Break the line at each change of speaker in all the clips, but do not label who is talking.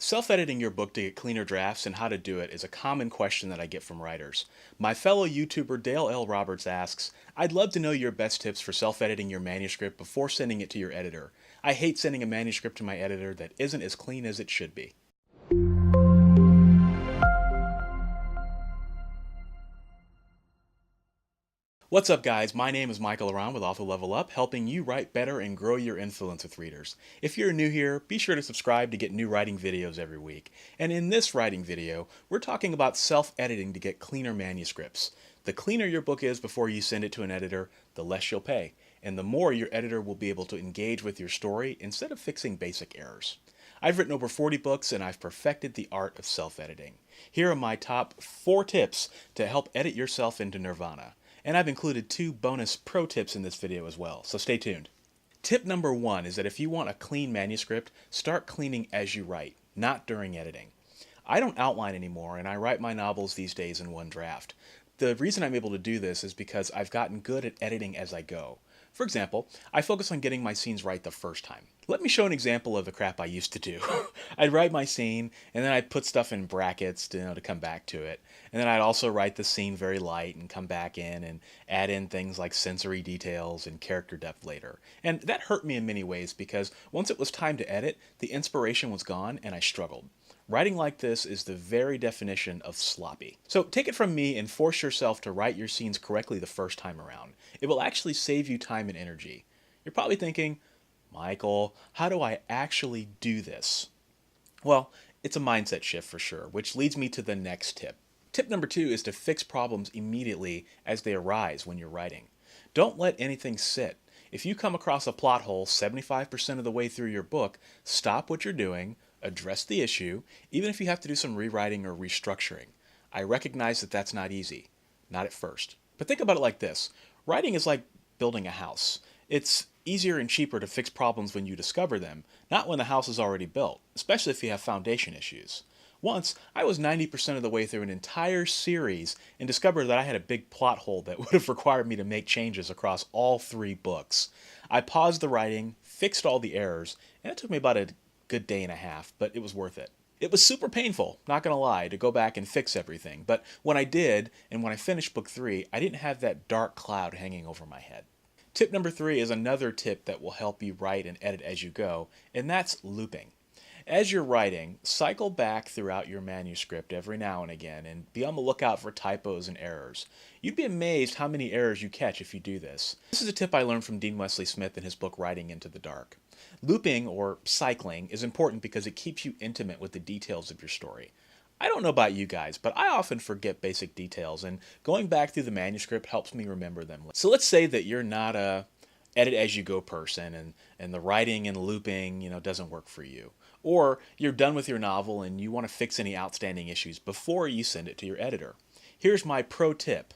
Self-editing your book to get cleaner drafts and how to do it is a common question that I get from writers. My fellow YouTuber Dale L. Roberts asks, I'd love to know your best tips for self-editing your manuscript before sending it to your editor. I hate sending a manuscript to my editor that isn't as clean as it should be. What's up, guys? My name is Michael Aron with Author Level Up, helping you write better and grow your influence with readers. If you're new here, be sure to subscribe to get new writing videos every week. And in this writing video, we're talking about self-editing to get cleaner manuscripts. The cleaner your book is before you send it to an editor, the less you'll pay, and the more your editor will be able to engage with your story instead of fixing basic errors. I've written over 40 books and I've perfected the art of self-editing. Here are my top 4 tips to help edit yourself into nirvana. And I've included 2 bonus pro tips in this video as well, so stay tuned. Tip number 1 is that if you want a clean manuscript, start cleaning as you write, not during editing. I don't outline anymore, and I write my novels these days in one draft. The reason I'm able to do this is because I've gotten good at editing as I go. For example, I focus on getting my scenes right the first time. Let me show an example of the crap I used to do. I'd write my scene, and then I'd put stuff in brackets to come back to it. And then I'd also write the scene very light and come back in and add in things like sensory details and character depth later. And that hurt me in many ways because once it was time to edit, the inspiration was gone and I struggled. Writing like this is the very definition of sloppy. So take it from me and force yourself to write your scenes correctly the first time around. It will actually save you time and energy. You're probably thinking, Michael, how do I actually do this? Well, it's a mindset shift for sure, which leads me to the next tip. Tip number 2 is to fix problems immediately as they arise when you're writing. Don't let anything sit. If you come across a plot hole 75% of the way through your book, stop what you're doing, address the issue, even if you have to do some rewriting or restructuring. I recognize that that's not easy, not at first. But think about it like this. Writing is like building a house. It's easier and cheaper to fix problems when you discover them, not when the house is already built, especially if you have foundation issues. Once, I was 90% of the way through an entire series and discovered that I had a big plot hole that would have required me to make changes across all 3 books. I paused the writing, fixed all the errors, and it took me about a good day and a half, but it was worth it. It was super painful, not gonna lie, to go back and fix everything, but when I did, and when I finished book 3, I didn't have that dark cloud hanging over my head. Tip number 3 is another tip that will help you write and edit as you go, and that's looping. As you're writing, cycle back throughout your manuscript every now and again and be on the lookout for typos and errors. You'd be amazed how many errors you catch if you do this. This is a tip I learned from Dean Wesley Smith in his book Writing into the Dark. Looping, or cycling, is important because it keeps you intimate with the details of your story. I don't know about you guys, but I often forget basic details, and going back through the manuscript helps me remember them. So let's say that you're not a edit as you go person and the writing and looping doesn't work for you. Or you're done with your novel and you want to fix any outstanding issues before you send it to your editor. Here's my pro tip.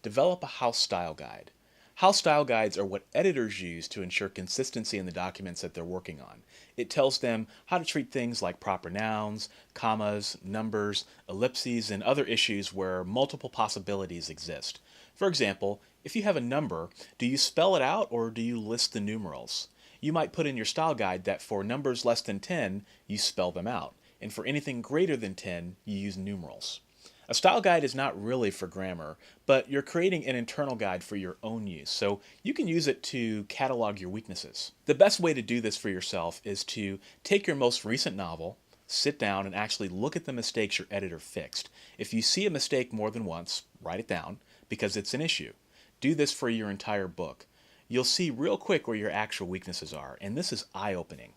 Develop a house style guide. House style guides are what editors use to ensure consistency in the documents that they're working on. It tells them how to treat things like proper nouns, commas, numbers, ellipses, and other issues where multiple possibilities exist. For example, if you have a number, do you spell it out or do you list the numerals? You might put in your style guide that for numbers less than 10, you spell them out, and for anything greater than 10, you use numerals. A style guide is not really for grammar, but you're creating an internal guide for your own use, so you can use it to catalog your weaknesses. The best way to do this for yourself is to take your most recent novel, sit down and actually look at the mistakes your editor fixed. If you see a mistake more than once, write it down, because it's an issue. Do this for your entire book. You'll see real quick where your actual weaknesses are, and this is eye-opening.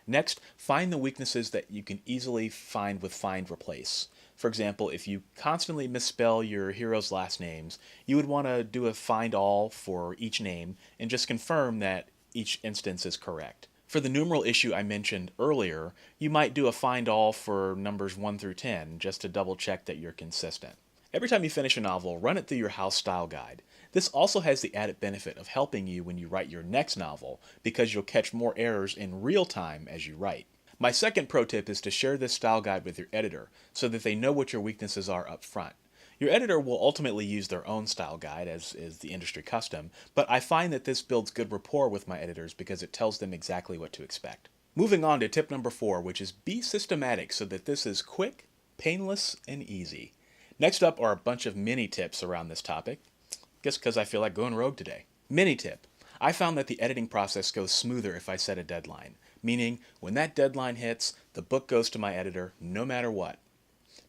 Next, find the weaknesses that you can easily find with find replace. For example, if you constantly misspell your heroes' last names, you would want to do a find all for each name and just confirm that each instance is correct. For the numeral issue I mentioned earlier, you might do a find all for numbers 1 through 10 just to double check that you're consistent. Every time you finish a novel, run it through your house style guide. This also has the added benefit of helping you when you write your next novel because you'll catch more errors in real time as you write. My second pro tip is to share this style guide with your editor so that they know what your weaknesses are up front. Your editor will ultimately use their own style guide, as is the industry custom, but I find that this builds good rapport with my editors because it tells them exactly what to expect. Moving on to tip number 4, which is be systematic so that this is quick, painless, and easy. Next up are a bunch of mini tips around this topic, just because I feel like going rogue today. Mini tip. I found that the editing process goes smoother if I set a deadline, meaning when that deadline hits, the book goes to my editor no matter what.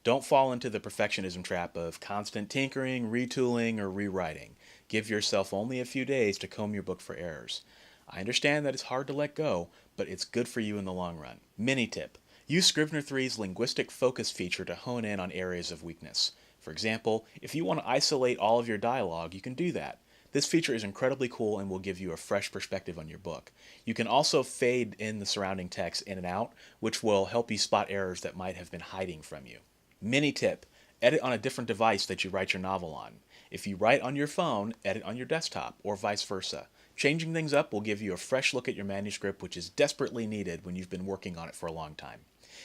Don't fall into the perfectionism trap of constant tinkering, retooling, or rewriting. Give yourself only a few days to comb your book for errors. I understand that it's hard to let go, but it's good for you in the long run. Mini tip. Use Scrivener 3's linguistic focus feature to hone in on areas of weakness. For example, if you want to isolate all of your dialogue, you can do that. This feature is incredibly cool and will give you a fresh perspective on your book. You can also fade in the surrounding text in and out, which will help you spot errors that might have been hiding from you. Mini tip. Edit on a different device that you write your novel on. If you write on your phone, edit on your desktop, or vice versa. Changing things up will give you a fresh look at your manuscript, which is desperately needed when you've been working on it for a long time.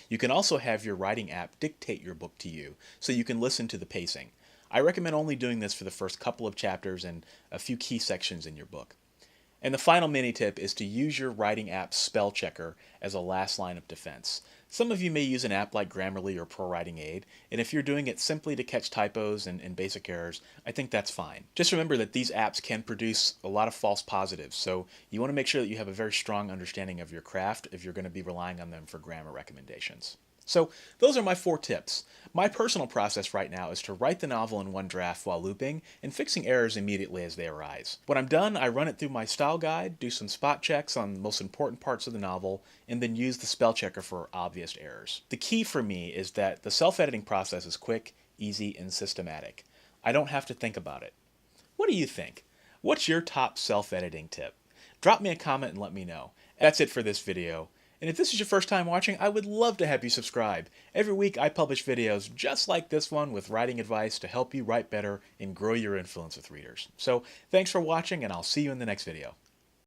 You can also have your writing app dictate your book to you, so you can listen to the pacing. I recommend only doing this for the first couple of chapters and a few key sections in your book. And the final mini tip is to use your writing app's spell checker as a last line of defense. Some of you may use an app like Grammarly or Pro Writing Aid, and if you're doing it simply to catch typos and basic errors, I think that's fine. Just remember that these apps can produce a lot of false positives, so you want to make sure that you have a very strong understanding of your craft if you're going to be relying on them for grammar recommendations. So those are my 4 tips. My personal process right now is to write the novel in one draft while looping and fixing errors immediately as they arise. When I'm done, I run it through my style guide, do some spot checks on the most important parts of the novel, and then use the spell checker for obvious errors. The key for me is that the self-editing process is quick, easy, and systematic. I don't have to think about it. What do you think? What's your top self-editing tip? Drop me a comment and let me know. That's it for this video. And if this is your first time watching, I would love to have you subscribe. Every week I publish videos just like this one with writing advice to help you write better and grow your influence with readers. So thanks for watching, and I'll see you in the next video.